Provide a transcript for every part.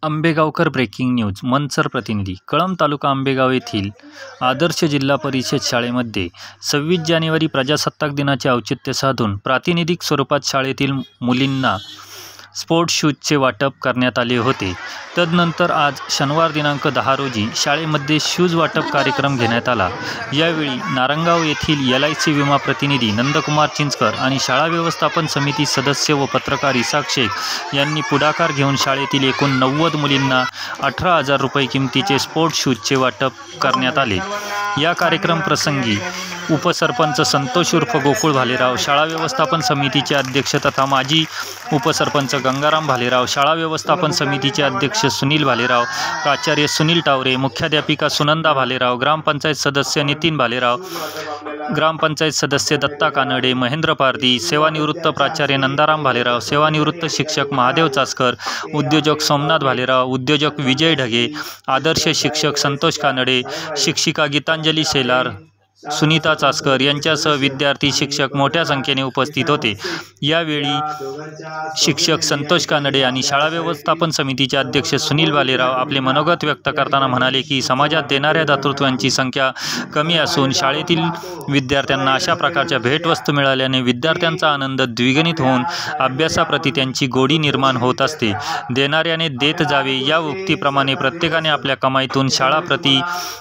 Ambegaonkar breaking news Mansar प्रतिनिधी कळंब तालुका आंबेगाव येथील आदर्श जिल्हा परिषद शाळेमध्ये 26 जानेवारी प्रजासत्ताक दिनाचे औचित्य साधून प्रातिनिधिक स्वरूपात शाळेतील मुलींना स्पोर्ट्स शूजचे वाटप करण्यात आले होते। तदनंतर आज शनिवार दिनांक 10 रोजी शाळेमध्ये शूज वाटप कार्यक्रम घेण्यात आला। यावेळी नारंगाव येथील LIC विमा प्रतिनिधी नंदकुमार चिंचकर आणि शाळा व्यवस्थापन समिती सदस्य व पत्रकार इसाक शेख यांनी पुढाकार घेऊन शाळेतील एकूण 90 मुलींना 18,000 रुपये किमतीचे स्पोर्ट्स शूजचे वाटप करण्यात आले। या कार्यक्रम प्रसंगी उपसरपंच संतोष उर्फ गोकुळ भालेराव, शाळा व्यवस्थापन समितीचे अध्यक्ष तथा माजी उपसरपंच गंगाराम भालेराव, शाळा व्यवस्थापन समितीचे अध्यक्ष सुनील भालेराव, प्राचार्य सुनील टावरे, मुख्याध्यापिका सुनंदा भालेराव, ग्रामपंचायत सदस्य नितीन भालेराव, ग्रामपंचायत सदस्य दत्ता कानडे, महेंद्र पारधी, सेवानिवृत्त प्राचार्य नंदाराम भालेराव, सेवानिवृत्त शिक्षक महादेव चासकर, उद्योजक सोमनाथ भालेराव, उद्योजक विजय ढगे, आदर्श शिक्षक संतोष कानडे, शिक्षिका गीतांजली शेलार, सुनीता चासकर यांच्यासह विद्यार्थी शिक्षक मोठ्या संख्येने उपस्थित होते। यावेळी शिक्षक संतोष कानडे आणि शाळा व्यवस्थापन समितीचे अध्यक्ष सुनील भालेराव आपले मनोगत व्यक्त करताना म्हणाले की समाजात देणाऱ्या दातृत्वांची संख्या कमी असून शाळेतील विद्यार्थ्यांना अशा प्रकारच्या भेटवस्तू मिळाल्याने विद्यार्थ्यांचा आनंद द्विगुणित होऊन अभ्यासाप्रती त्यांची गोडी निर्माण होत असते। देणाऱ्याने देत जावे या उक्तीप्रमाणे प्रत्येकाने आपल्या कमाईतून शाळाप्रती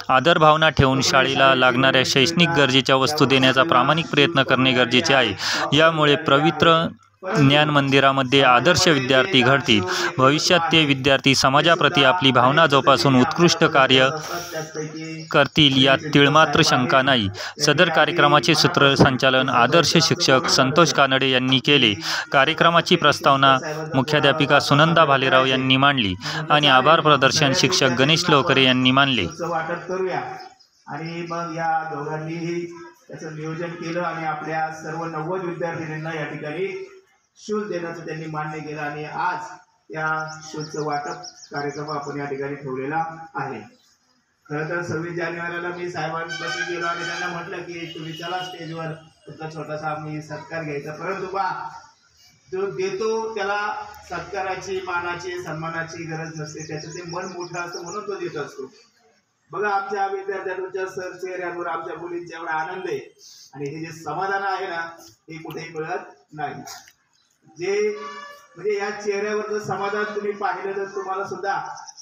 आदरभावना ठेवून शाळेला लागणाऱ्या शैक्षणिक गरजेच्या वस्तू देण्याचा प्रामाणिक प्रयत्न करणे गरजेचे आहे। यामुळे पवित्र ज्ञान मंदिरामध्ये आदर्श विद्यार्थी घडतील। भविष्यात ते विद्यार्थी समाजाप्रती आपली भावना जोपासून उत्कृष्ट कार्य करतील यात तिळमात्र शंका नाही। सदर कार्यक्रमाचे सूत्रसंचालन आदर्श शिक्षक संतोष कानडे यांनी केले। कार्यक्रमाची प्रस्तावना मुख्याध्यापिका सुनंदा भालेराव यांनी मांडली आणि आभार प्रदर्शन शिक्षक गणेश लोकरे यांनी मानले। आणि मग या दोघांनीही त्याचं नियोजन केलं आणि आपल्या सर्व 90 विद्यार्थिनींना या ठिकाणी शूज देण्याचं त्यांनी मान्य केलं आणि आज या शूजचं वाटप कार्यक्रम आपण या ठिकाणी ठेवलेला आहे। खरं तर 26 जानेवारीला मी साहेबांपाशी गेलो आणि त्यांना म्हटलं की तुम्ही चला स्टेजवर तुमचा छोटासा आम्ही सत्कार घ्यायचा, परंतु जो देतो त्याला सत्काराची, मानाची, सन्मानाची गरज नसते, त्याचं ते मन मोठं असतं म्हणून तो देत असतो। बघा आमच्या विद्यार्थ्यांच्या सर चेहऱ्यावर आमच्या मुलींचा एवढा आनंद आहे आणि हे जे समाधान आहे ना हे कुठेही मिळत नाही। जे म्हणजे या चेहऱ्यावरचं समाधान तुम्ही पाहिलं तर तुम्हाला सुद्धा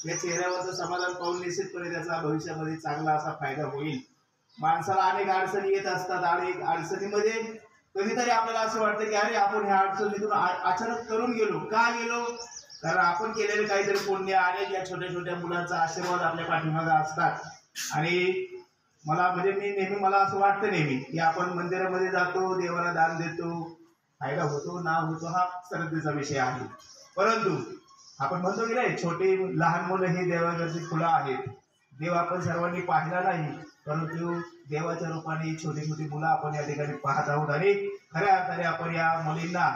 या चेहऱ्यावरचं समाधान पाहून निश्चितपणे त्याचा भविष्यामध्ये चांगला असा फायदा होईल। माणसाला अनेक अडचणी येत असतात आणि अडचणीमध्ये कधीतरी आपल्याला असं वाटतं की अरे आपण ह्या अडचणीतून अचानक करून गेलो, का गेलो? कारण आपण केलेले काहीतरी पुण्य आणि या छोट्या छोट्या मुलांचा आशीर्वाद आपल्या पाठीमागे असतात। आणि मला असं वाटतं नेहमी की आपण मंदिरामध्ये जातो, देवाला दान देतो, फायदा होतो ना होतो हा श्रद्धेचा विषय आहे, परंतु आपण म्हणतो की नाही छोटी लहान मुलं ही देवाघरची फुलं आहेत। देव आपण सर्वांनी पाहिला नाही, परंतु देवाच्या रूपाने छोटी छोटी मुलं आपण या ठिकाणी पाहत आहोत आणि खऱ्या अर्थाने आपण या मुलींना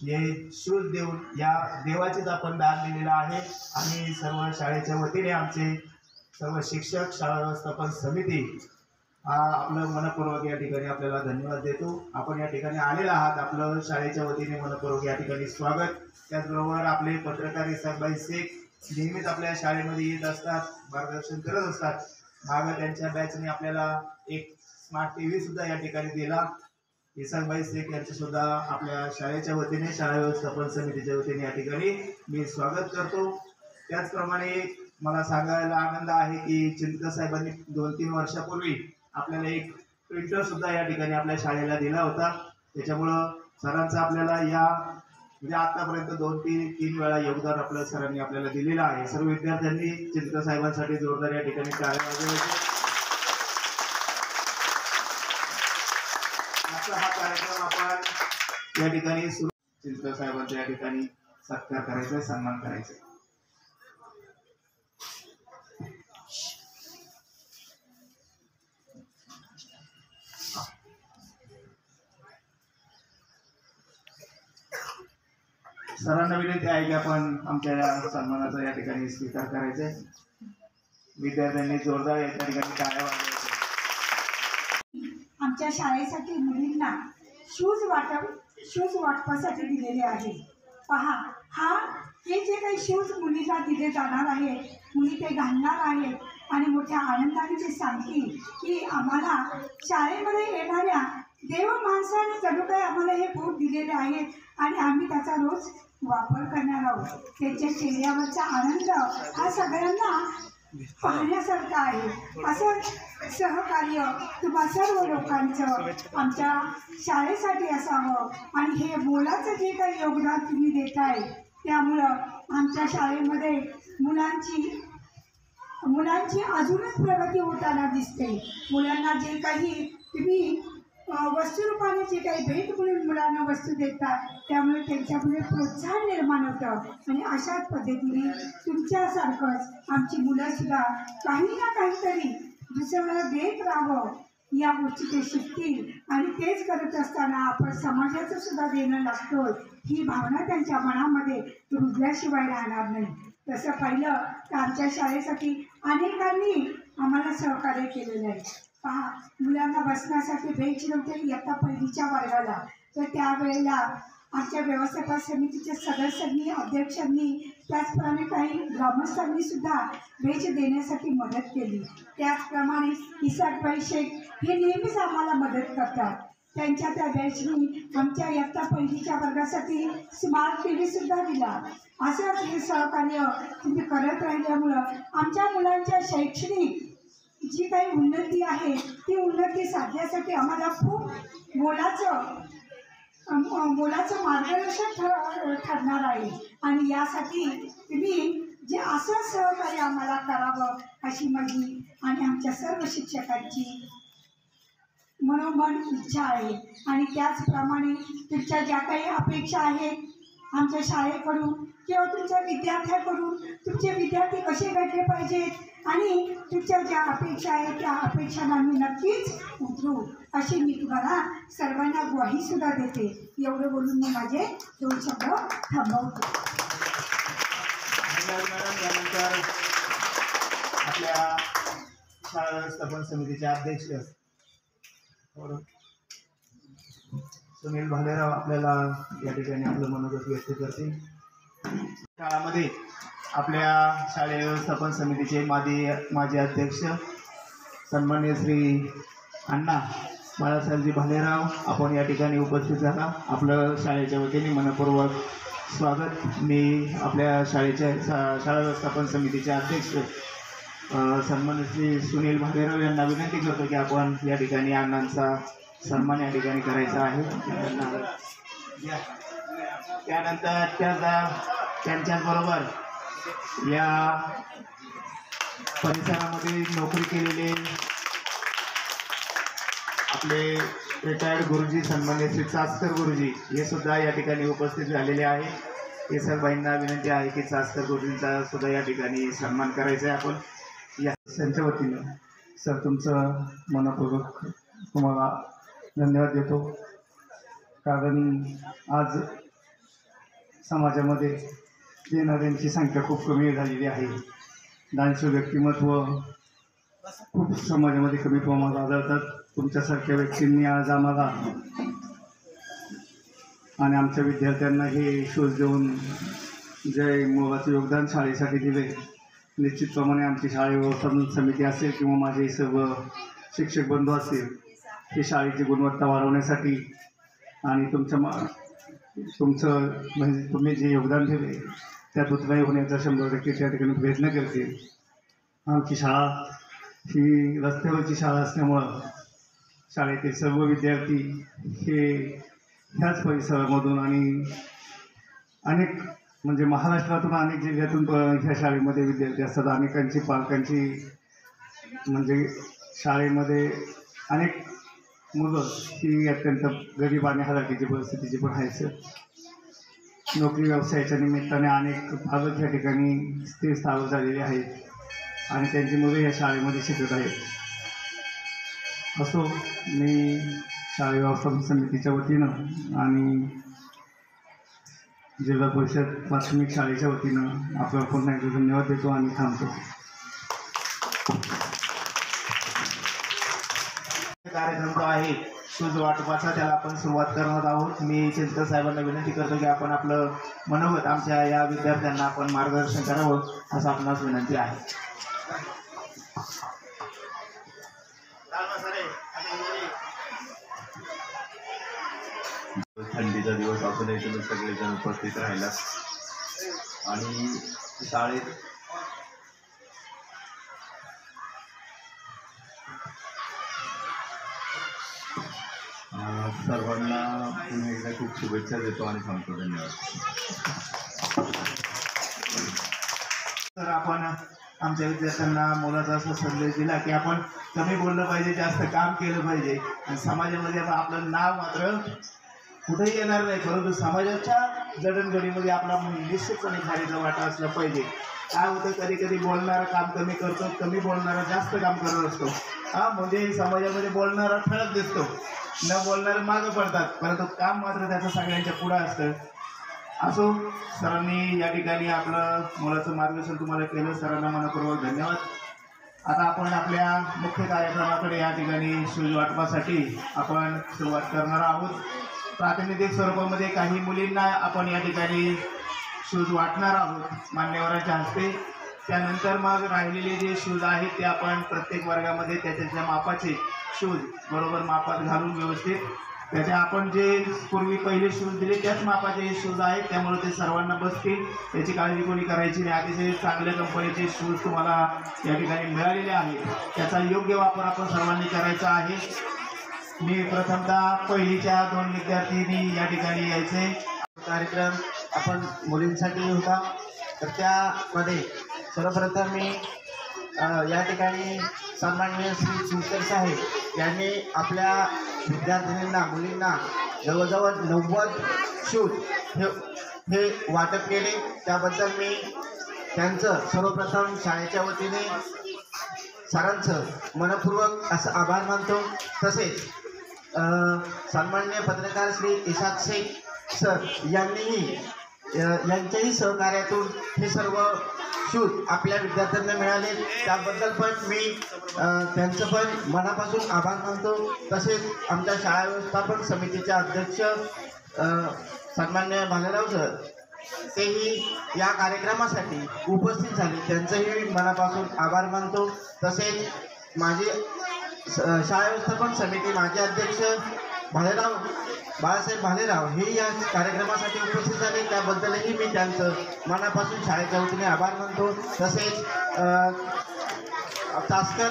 हे शूज देऊन या देवाचेच आपण दान दिलेलं आहे। आणि सर्व शाळेच्या वतीने आमचे सर्व शिक्षक, शाळा व्यवस्थापन समिती आपलं मनपूर्वक या ठिकाणी आपल्याला धन्यवाद देतो। आपण या ठिकाणी आलेला आहात, आपलं शाळेच्या वतीने मनपूर्वक या ठिकाणी स्वागत। त्याचबरोबर आपले पत्रकार इसाकभाई शेख नेहमीच आपल्या शाळेमध्ये येत असतात, मार्गदर्शन करत असतात। मागे त्यांच्या बॅचने आपल्याला एक स्मार्ट TV सुद्धा या ठिकाणी दिला। इसाकभाई शेख यांचे सुद्धा आपल्या शाळेच्या वतीने, शाळा व्यवस्थापन समितीच्या वतीने या ठिकाणी मी स्वागत करतो। त्याचप्रमाणे मला सांगायला आनंद आहे की चिंचकर साहेबांनी 2-3 वर्षापूर्वी आपल्याला एक प्रिंटर सुद्धा या ठिकाणी आपल्या शाळेला दिला होता। त्याच्यामुळं सरांचं आपल्याला या म्हणजे आतापर्यंत 2-3 वेळा योगदान आपल्या सरांनी आपल्याला दिलेलं आहे। सर्व विद्यार्थ्यांनी चिंचकर साहेबांसाठी जोरदार या ठिकाणी टाळ्या वाजवायच्या। हा कार्यक्रम आपण या ठिकाणी चिंचकर साहेबांचा या ठिकाणी सत्कार करायचा, सन्मान करायचा। सरांना विनंती आहे की आपण आमच्या या सन्मानाचा या ठिकाणी स्वीकार करायचा आहे। विद्यार्थ्यांनी जोरदार या ठिकाणी टाळ्या वाजवायच्या। आमच्या शाळेसाठी मुलींना शूज वाटपासाठी दिलेले आहे। पहा, हा हे जे काही शूज मुलीला दिले जाणार आहे, मुली ते घालणार आहेत आणि मोठ्या आनंदाने ते सांगतील की आम्हाला शाळेमध्ये येणाऱ्या देव माणसाने जणू काही आम्हाला हे बूट दिलेले आहेत आणि आम्ही त्याचा रोज वापर करणार आहोत. त्यांच्या चेहऱ्यावरचा आनंद हा सगळ्यांना पाहण्यासारखं आहे. असं सहकार्य तुम्हा सर्व लोकांचं आमच्या शाळेसाठी असावं आणि हे मोलाचं जे काही योगदान तुम्ही देताय त्यामुळं आमच्या शाळेमध्ये मुलांची अजूनच प्रगती होताना दिसते. मुलांना जे काही तुम्ही वस्तुरूपाने जे काही भेट म्हणून मुलांना वस्तू देतात त्यामुळे त्यांच्यामध्ये प्रोत्साहन निर्माण होतं आणि अशाच पद्धतीने तुमच्यासारखंच आमची मुलंसुद्धा काही ना काहीतरी दुसऱ्याला देत राहावं या गोष्टी ते शिकतील आणि तेच करत असताना आपण समाजाचं सुद्धा देणं लागतो ही भावना त्यांच्या मनामध्ये रुजल्याशिवाय राहणार नाही. तसं पाहिलं तर आमच्या शाळेसाठी अनेकांनी आम्हाला सहकार्य केलेलं आहे. पहा, मुलांना बसण्यासाठी बेंच नव्हते इयत्ता पहिलीच्या वर्गाला, तर त्यावेळेला आमच्या व्यवस्थापन समितीच्या सदस्यांनी अध्यक्षांनी त्याचप्रमाणे काही ग्रामस्थांनी सुद्धा बेंच देण्यासाठी मदत केली. त्याचप्रमाणे इसाकबाई शेख हे नेहमीच आम्हाला मदत करतात. त्यांच्या त्या बेंचनी आमच्या इयत्ता पहिलीच्या वर्गासाठी स्मार्ट TV सुद्धा दिला. असंच हे सहकार्य तुम्ही करत राहिल्यामुळं आमच्या मुलांच्या शैक्षणिक जी काही उन्नती आहे ती उन्नती साधण्यासाठी आम्हाला खूप मोलाचं मार्गदर्शन ठरणार आहे आणि यासाठी तुम्ही जे असं सहकार्य आम्हाला करावं अशी माझी आणि आमच्या सर्व शिक्षकांची मनोमन इच्छा आहे. आणि त्याचप्रमाणे तुमच्या ज्या काही अपेक्षा आहेत आमच्या शाळेकडून किंवा तुमच्या विद्यार्थ्याकडून, तुमचे विद्यार्थी कसे घडले पाहिजेत आणि तुमच्या ज्या अपेक्षा आहेत त्या अपेक्षांना आम्ही नक्कीच उतरू अशी मी तुम्हाला सर्वांना ग्वाहीसुद्धा देते. एवढं बोलून मी माझे 2 शब्द थांबवतो. त्यानंतर आपल्या शाळा व्यवस्थापन समितीचे अध्यक्ष सुनील भालेराव आपल्याला या ठिकाणी आपलं मनोगत व्यक्त करतील. काळामध्ये आपल्या शालेय व्यवस्थापन समितीचे माजी अध्यक्ष सन्माननीय श्री अण्णा बाळासाहेबजी भालेराव आपण या ठिकाणी उपस्थित झाला. आपलं शाळेच्या वतीने मनपूर्वक स्वागत. मी आपल्या शाळा व्यवस्थापन समितीचे अध्यक्ष सन्माननीय श्री सुनील भालेराव यांना विनंती करतो की आपण या ठिकाणी अण्णांचा सन्मान या ठिकाणी करायचा आहे. त्यानंतर त्यांच्याबरोबर या परिसरामध्ये नोकरी केलेले आपले रिटायर्ड गुरुजी सन्माननीय श्री चासकर गुरुजी हे सुद्धा या ठिकाणी उपस्थित झालेले आहे. केसरबाईंना विनंती आहे की चासकर गुरुजींचा सुद्धा या ठिकाणी सन्मान करायचा आहे. आपण या त्यांच्या वतीनं सर तुमचं मनपूर्वक तुम्हाला धन्यवाद देतो. कारण आज समाजामध्ये देणाऱ्यांची संख्या खूप कमी झालेली आहे. दानशूर व्यक्तिमत्व खूप समाजामध्ये कमी प्रमाणात आढळतात. तुमच्यासारख्या व्यक्तींनी आज आम्हाला आणि आमच्या विद्यार्थ्यांना हे शोध देऊन जे मोलाचं योगदान शाळेसाठी दिले. निश्चितप्रमाणे आमची शाळा व्यवस्थापन समिती असेल किंवा माझे सर्व शिक्षक बंधू असतील हे शाळेची गुणवत्ता वाढवण्यासाठी आणि तुमचं म्हणजे तुम्ही जे योगदान दिले त्यात उत्साही होण्याचा 100% त्या ठिकाणी प्रयत्न करतील. आमची शाळा ही रस्त्यावरची शाळा असल्यामुळं शाळेतील सर्व विद्यार्थी हे ह्याच परिसरामधून आणि अनेक म्हणजे महाराष्ट्रातून अनेक जिल्ह्यातून ह्या शाळेमध्ये विद्यार्थी असतात. अनेकांची पालकांची म्हणजे शाळेमध्ये अनेक मुलं ही अत्यंत गरीब आणि हलाखीची परिस्थितीची पण आहेत. नोकरी व्यवसायाच्या निमित्ताने अनेक पालक या ठिकाणी स्थिर स्थावर झालेले आहेत आणि त्यांची मुलं या शाळेमध्ये शिकत आहेत. असो, मी शाळा व्यवस्थापन समितीच्या वतीनं आणि जिल्हा परिषद प्राथमिक शाळेच्या वतीनं आपल्याला पुन्हा एकदा धन्यवाद देतो आणि थांबतो. कार्यक्रम जो आहे शूज वाटपाचा त्याला आपण सुरुवात करणार आहोत. मी चिंतन साहेबांना विनंती करतो की आपण आपलं मनोगत आमच्या या विद्यार्थ्यांना आपण मार्गदर्शन करावं असं आपणास विनंती आहे. थंडीचा दिवस असूनही तुम्ही सगळेजण उपस्थित राहिला आणि शाळेत सर्वांना पुन्हा एकदा खूप शुभेच्छा देतो आणि थांबतो. धन्यवाद. तर आपण आमच्या विद्यार्थ्यांना मोलाचा असा संदेश दिला की आपण कमी बोललं पाहिजे, जास्त काम केलं पाहिजे आणि समाजामध्ये आपलं नाव मात्र कुठेही येणार नाही, परंतु समाजाच्या जडणघडीमध्ये आपला निश्चितपणे खालीचा वाटा असला पाहिजे. काय होतं, कधी कधी बोलणारा काम कमी करतो, कमी बोलणारा जास्त काम करत असतो. म्हणजे समाजामध्ये बोलणारा ठळक दिसतो, न बोलणारे मागं पडतात, परंतु काम मात्र त्याचं सगळ्यांच्या पुढं असतं. असो, सरांनी या ठिकाणी आपलं मुलाचं मार्गदर्शन तुम्हाला केलं, सरांना मनपूर्वक धन्यवाद. आता आपण आपल्या मुख्य कार्यक्रमाकडे या ठिकाणी शूज वाटपासाठी आपण सुरुवात करणार आहोत. प्रातिनिधिक स्वरूपामध्ये काही मुलींना आपण या ठिकाणी शूज वाटणार आहोत मान्यवरांच्या हस्ते. त्यानंतर मग राहिलेले जे शूज आहेत ते आपण प्रत्येक वर्गामध्ये त्याच्या मापाचे शूज बरोबर मापात घालून व्यवस्थित त्याच्या आपण जे पूर्वी पहिले शूज दिले त्याच मापाचे शूज आहेत, त्यामुळे ते सर्वांना बसतील, त्याची काळजी कोणी करायची नाही. अतिशय चांगल्या कंपनीचे शूज तुम्हाला या ठिकाणी मिळालेले आहेत, त्याचा योग्य वापर आपण सर्वांनी करायचा आहे. मी प्रथमतः पहिलीच्या 2 विद्यार्थ्यांनी या ठिकाणी यायचे. कार्यक्रम आपण मुलींसाठी होता, तर त्यामध्ये सर्वप्रथम मी या ठिकाणी सन्माननीय श्री चिंकर साहेब यांनी आपल्या विद्यार्थिनींना मुलींना जवळजवळ 90 शूज हे वाटप केले. त्याबद्दल मी त्यांचं सर्वप्रथम शाळेच्या वतीने सरांचं मनपूर्वक असं आभार मानतो. तसेच सन्माननीय पत्रकार श्री इशाक शेख सर यांनीही यांच्याही सहकार्यातून हे सर्व शूज आपल्या विद्यार्थ्यांना मिळाले, त्याबद्दल पण मी त्यांचं पण मनापासून आभार मानतो. तसेच आमच्या शाळा व्यवस्थापन समितीचे अध्यक्ष सन्माननीय भालेराव सर तेही या कार्यक्रमासाठी उपस्थित झाले, त्यांचंही मनापासून आभार मानतो. तसेच माझे शाळा व्यवस्थापन समिती माजी अध्यक्ष बाळासाहेब भालेराव हे या कार्यक्रमासाठी उपस्थित झाले, त्याबद्दलही मी त्यांचं मनापासून शाळेच्या वतीने आभार मानतो. तसेच तास्कर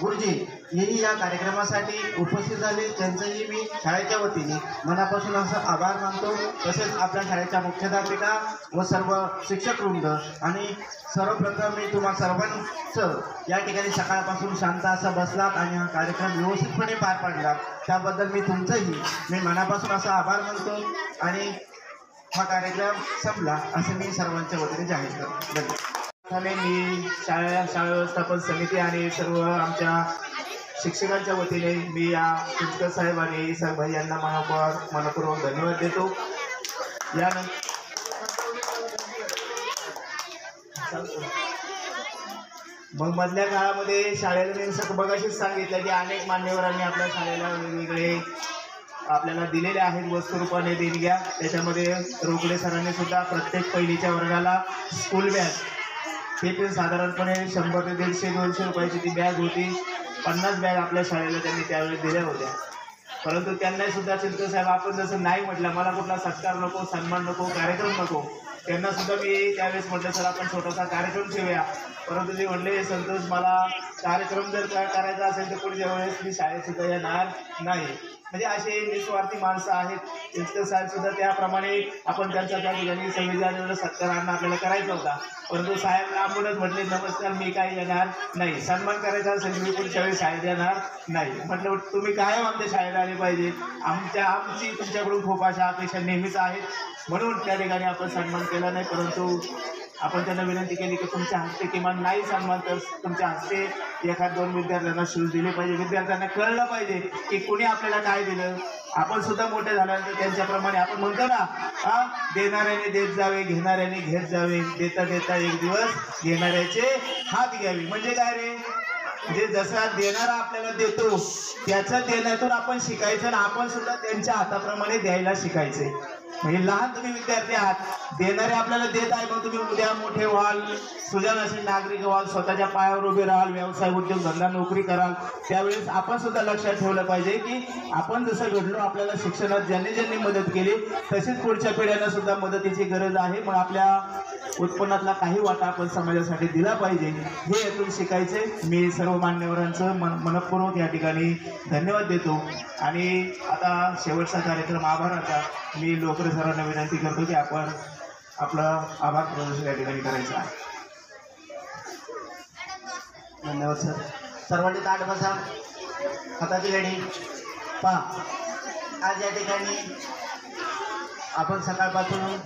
गुरुजी हेही या कार्यक्रमासाठी उपस्थित झाले, त्यांचंही मी शाळेच्या वतीने मनापासून असं आभार मानतो. तसेच आपल्या शाळेच्या मुख्याध्यापिका व सर्व शिक्षकवृंद आणि सर्वप्रथम मी तुम्हा सर्वांचं या ठिकाणी सकाळपासून शांत असा बसलात आणि हा कार्यक्रम व्यवस्थितपणे पार पाडला, त्याबद्दल मी तुमचंही मी मनापासून असा आभार मानतो आणि हा कार्यक्रम संपला असं मी सर्वांच्या वतीने जाहीर करतो. धन्यवाद. मी शाळा व्यवस्थापन समिती आणि सर्व आमच्या शिक्षकांच्या वतीने मी या चिंचकर साहेब आणि भाई यांना मनपूर्वक धन्यवाद देतो. यानंतर मग मधल्या काळामध्ये शाळेला मी बघाशीच सांगितलं की अनेक मान्यवरांनी आपल्या शाळेला वेगवेगळे आपल्याला दिलेले आहेत वस्तुरूपाने देणग्या. त्याच्यामध्ये रोकडे सरांनी सुद्धा प्रत्येक पहिलीच्या वर्गाला स्कूल बॅग हे पण साधारणपणे 100 ते 150-200 रुपयाची ती बॅग होती. 50 बॅग आपल्या शाळेला त्यांनी त्यावेळेस दिल्या होत्या. परंतु त्यांनाही सुद्धा चिंतन साहेब आपण जसं नाही म्हटलं, मला कुठला सत्कार नको, सन्मान नको, कार्यक्रम नको, त्यांना सुद्धा मी त्यावेळेस म्हटलं सर आपण छोटासा कार्यक्रम ठेवूया. परंतु ते म्हटले संतोष मला कार्यक्रम जर करायचा असेल तर पुढच्या वेळेस मी शाळेत सुद्धा येणार नाही. म्हणजे असे निस्वार्थी माणसं आहेत. चिंचकर साहेब सुद्धा त्याप्रमाणे आपण त्यांचा त्या ठिकाणी 26 जानेवारीला सत्कार आपल्याला करायचा होता, परंतु साहेब लांबूनच म्हटले नमस्कार मी काही येणार नाही, सन्मान करायचा असेल मी पुढच्या वेळी शाळेत येणार नाही. म्हटलं तुम्ही कायम आमच्या शाळेला आले पाहिजे, आमची तुमच्याकडून खूप अशा अपेक्षा नेहमीच आहेत, म्हणून त्या ठिकाणी आपण सन्मान केला नाही. परंतु आपण त्यांना विनंती केली की तुमच्या हस्ते किमान नाही सन्मान तर तुमच्या हस्ते 1-2 विद्यार्थ्यांना शूज दिले पाहिजे. विद्यार्थ्यांना कळलं पाहिजे की कुणी आपल्याला काय दिलं. आपण सुद्धा मोठे झाल्यानंतर त्यांच्याप्रमाणे आपण म्हणतो ना, देणाऱ्याने देत जावे, घेणाऱ्याने घेत जावे, देता देता एक दिवस घेणाऱ्याचे हात घ्यावे. म्हणजे काय रे, म्हणजे जसा देणारा आपल्याला देतो त्याचं देण्यातून आपण शिकायचं आणि आपण सुद्धा त्यांच्या हाताप्रमाणे द्यायला शिकायचे. म्हणजे लहान तुम्ही विद्यार्थी आहात, देणारे आपल्याला देत आहे, मग तुम्ही उद्या मोठे व्हाल, सुजाणशील नागरिक व्हाल, स्वतःच्या पायावर उभे राहाल, व्यवसाय उद्योग धंदा नोकरी कराल. त्यावेळेस आपण सुद्धा लक्षात ठेवलं पाहिजे की आपण जसं घडलो, आपल्याला शिक्षणात ज्यांनी ज्यांनी मदत केली तशीच पुढच्या पिढ्यांना सुद्धा मदतीची गरज आहे. मग आपल्या उत्पन्नातला काही वाटा आपण समाजासाठी दिला पाहिजे, हे यातून शिकायचे. मी सर्व मान्यवरांचं मनपूर्वक या ठिकाणी धन्यवाद देतो. आणि आता शेवटचा कार्यक्रम आभाराचा मी लोकरे सरांना विनंती करतो की आपण आपलं आभार प्रदर्शन या ठिकाणी करायचं आहे. धन्यवाद सर. सर्वांनी ताट बसा, हाताची घडी पहा. आज या ठिकाणी आपण सकाळपासून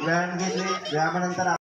व्यायाम घेतले, व्यायामानंतर